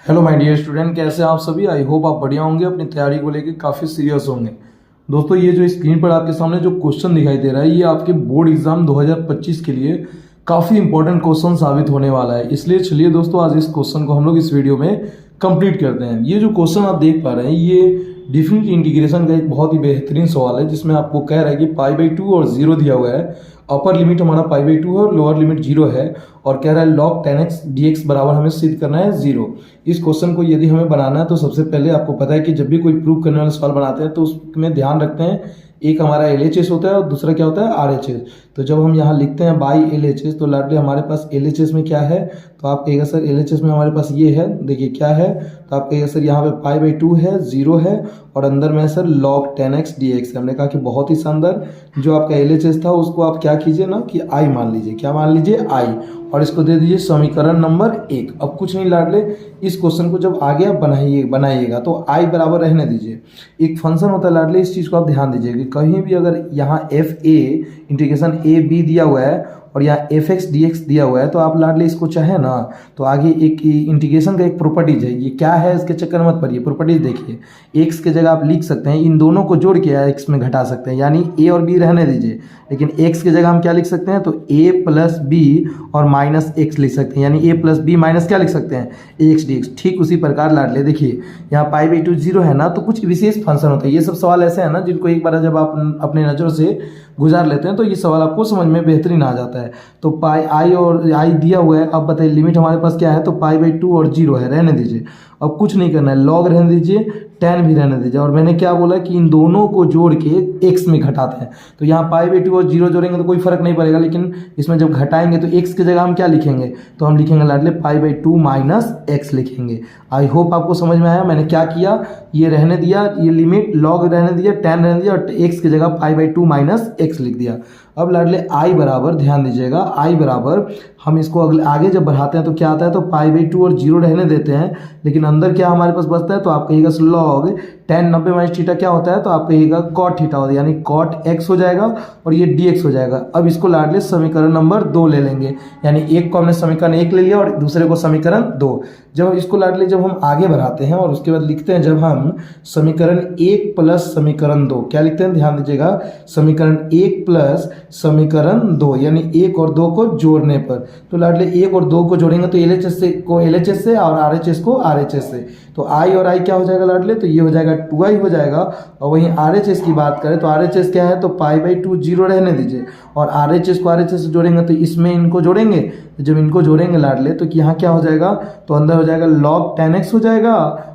Hello my dear student, कैसे हैं आप सभी। आई होप आप बढ़िया होंगे, अपनी तैयारी को लेकर काफ़ी सीरियस होंगे। दोस्तों, ये जो स्क्रीन पर आपके सामने जो क्वेश्चन दिखाई दे रहा है, ये आपके बोर्ड एग्जाम 2025 के लिए काफ़ी इंपॉर्टेंट क्वेश्चन साबित होने वाला है। इसलिए चलिए दोस्तों, आज इस क्वेश्चन को हम लोग इस वीडियो में कंप्लीट करते हैं। ये जो क्वेश्चन आप देख पा रहे हैं, ये डिफरेंट इंटीग्रेशन का एक बहुत ही बेहतरीन सवाल है, जिसमें आपको कह रहा है कि π/2 और 0 दिया हुआ है। अपर लिमिट हमारा π/2 है और लोअर लिमिट 0 है, और कह रहा है log 10x dx बराबर हमें सिद्ध करना है 0। इस क्वेश्चन को यदि हमें बनाना है तो सबसे पहले आपको पता है कि जब भी कोई प्रूव करने वाला सवाल बनाते हैं तो उसमें ध्यान रखते हैं, एक हमारा LHS होता है और दूसरा क्या होता है RHS। तो जब हम यहाँ लिखते हैं बाई LHS, तो लाडली हमारे पास LHS में क्या है, तो आप कहिएगा सर LHS में हमारे पास ये है, देखिए क्या है, तो आप कहिएगा सर यहाँ पे π/2 है, 0 है, और अंदर में सर log 10x dx। हमने कहा कि बहुत ही शानदार, जो आपका LHS था उसको आप क्या कीजिए ना कि I मान लीजिए, क्या मान लीजिए I, और इसको दे दीजिए समीकरण नंबर 1। अब कुछ नहीं लाडले, इस क्वेश्चन को जब आगे आप बनाइएगा तो I बराबर रहने दीजिए। एक फंक्शन होता है लाडले, इस चीज़ को आप ध्यान दीजिए कि कहीं भी अगर यहाँ FA इंटीग्रेशन AB दिया हुआ है और यहाँ fx dx दिया हुआ है, तो आप लाडले इसको चाहे ना तो आगे एक इंटीग्रेशन का एक प्रॉपर्टीज है, ये क्या है इसके चक्कर मत पड़िए। प्रॉपर्टीज देखिए, x के जगह आप लिख सकते हैं, इन दोनों को जोड़ के x में घटा सकते हैं, यानी a और b रहने दीजिए, लेकिन x की जगह हम क्या लिख सकते हैं, तो a प्लस b और माइनस x लिख सकते हैं, यानी a प्लस b माइनस क्या लिख सकते हैं, ax dx। ठीक उसी प्रकार लाडले देखिए, यहाँ π/2 0 है ना, तो कुछ विशेष फंक्शन होता है। ये सब सवाल ऐसे हैं ना जिनको एक बार जब आप अपने नज़रों से गुजार लेते हैं तो ये सवाल आपको समझ में बेहतरीन आ जाता है। तो I और I दिया हुआ है, अब बताइए लिमिट हमारे पास क्या है, तो π/2 और 0 है, रहने दीजिए। अब कुछ नहीं करना है, log रहने दीजिए, tan भी रहने दीजिए, और मैंने क्या बोला कि इन दोनों को जोड़ के x में घटाते हैं। तो यहाँ π/2 और 0 जोड़ेंगे तो कोई फर्क नहीं पड़ेगा, लेकिन इसमें जब घटाएंगे तो x की जगह हम क्या लिखेंगे, तो हम लिखेंगे लाडले π/2 माइनस x लिखेंगे। आई होप आपको समझ में आया। मैंने क्या किया, ये रहने दिया, ये लिमिट log रहने दिया, tan रहने दिया, और x की जगह π/2 माइनस x लिख दिया। अब लाडले I बराबर, ध्यान दीजिएगा, I बराबर हम इसको आगे जब बढ़ाते हैं तो क्या आता है, तो π/2 और 0 रहने देते हैं, लेकिन अंदर क्या हमारे पास बचता है, तो आप कहिएगा log tan 90 माइनस थीटा क्या होता है, तो आप कहिएगा cot थीटा होता है, यानी cot x हो जाएगा और ये dx हो जाएगा। अब इसको लाडले समीकरण नंबर 2 ले लेंगे, यानी एक को हमने समीकरण 1 ले लिया और दूसरे को समीकरण 2। जब इसको लाडले जब हम आगे बढ़ाते हैं और उसके बाद लिखते हैं, जब हम समीकरण 1 प्लस समीकरण 2 क्या लिखते हैं, ध्यान दीजिएगा, समीकरण 1 प्लस समीकरण 2, यानी 1 और 2 को जोड़ने पर, तो लाडले 1 और 2 को जोड़ेंगे तो LHS से और RHS को RHS से, तो I और I क्या हो जाएगा लाडले, तो ये हो जाएगा 2I हो जाएगा। और वहीं RHS की बात करें तो RHS क्या है, तो π/2 0 रहने दीजिए, और RHS को RHS से जोड़ेंगे तो इसमें इनको जोड़ेंगे, जब इनको जोड़ेंगे लाडले तो यहाँ क्या हो जाएगा, तो अंदर हो जाएगा log 10x हो जाएगा,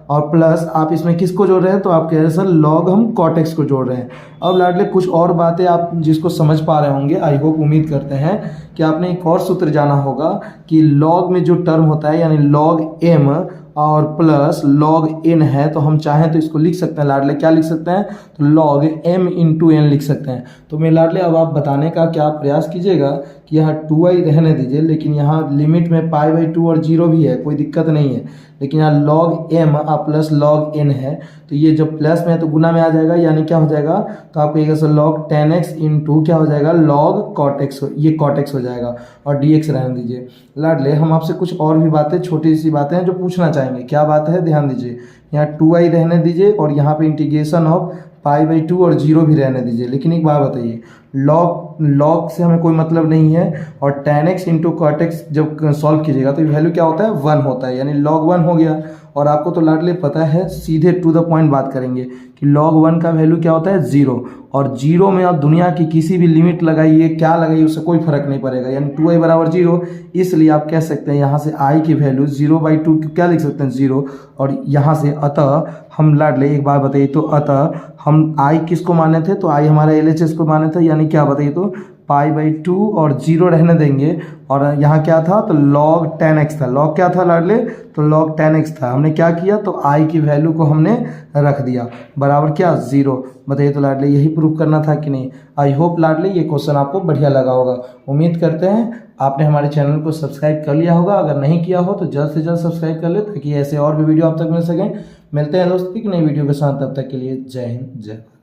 और प्लस आप इसमें किसको जोड़ रहे हैं, तो आप कह रहे हैं सर log हम cot x को जोड़ रहे हैं। अब लाडले कुछ और बातें आप जिसको समझ पा रहे होंगे, आई होप उम्मीद करते हैं कि आपने एक और सूत्र जाना होगा कि log में जो टर्म होता है, यानी log m और प्लस log n है, तो हम चाहें तो इसको लिख सकते हैं लाडले, क्या लिख सकते हैं, तो log m × n लिख सकते हैं। तो मैं लाडले अब आप बताने का क्या प्रयास कीजिएगा कि यहाँ 2I रहने दीजिए, लेकिन यहाँ लिमिट में π/2 और 0 भी है, कोई दिक्कत नहीं है, लेकिन यहाँ log m plus log n है, तो ये जब प्लस में है तो गुना में आ जाएगा, यानी क्या हो जाएगा, तो आप कहिएगा सर log 10x × क्या हो जाएगा, log cot x, ये cot x हो जाएगा, और dx रहने दीजिए। लाडले हम आपसे कुछ और भी बातें, छोटी सी बातें हैं जो पूछना चाहेंगे, क्या बात है, ध्यान दीजिए। यहाँ 2I रहने दीजिए और यहाँ पे इंटीग्रेशन ऑफ π/2 और 0 भी रहने दीजिए, लेकिन एक बात बताइए, log से हमें कोई मतलब नहीं है, और tan x × cot x जब सॉल्व कीजिएगा तो वैल्यू क्या होता है, 1 होता है, यानी log 1 हो गया। और आपको तो लाडले पता है, सीधे टू द पॉइंट बात करेंगे कि log 1 का वैल्यू क्या होता है, 0, और 0 में आप दुनिया की किसी भी लिमिट लगाइए, क्या लगाइए, उससे कोई फर्क नहीं पड़ेगा, यानी 2I बराबर 0। इसलिए आप कह सकते हैं यहाँ से I की वैल्यू 0/2 क्या लिख सकते हैं, 0, और यहाँ से अतः हम लाडले एक बात बताइए, तो अतः हम I किसको माने थे, तो I हमारा LHS को माने थे, यानी क्या बताइए, तो π/2 और 0 रहने देंगे, और यहाँ क्या था, तो log 10x था, log क्या था लाडले, तो log 10x था। हमने क्या किया, तो I की वैल्यू को हमने रख दिया बराबर क्या, 0। बताइए तो लाडले यही प्रूव करना था कि नहीं। आई होप लाडले ये क्वेश्चन आपको बढ़िया लगा होगा। उम्मीद करते हैं आपने हमारे चैनल को सब्सक्राइब कर लिया होगा, अगर नहीं किया हो तो जल्द से जल्द सब्सक्राइब कर ले, ताकि ऐसे और भी वीडियो आप तक मिल सकें। मिलते हैं दोस्तों एक नई वीडियो के साथ, तब तक के लिए जय हिंद, जय भारत।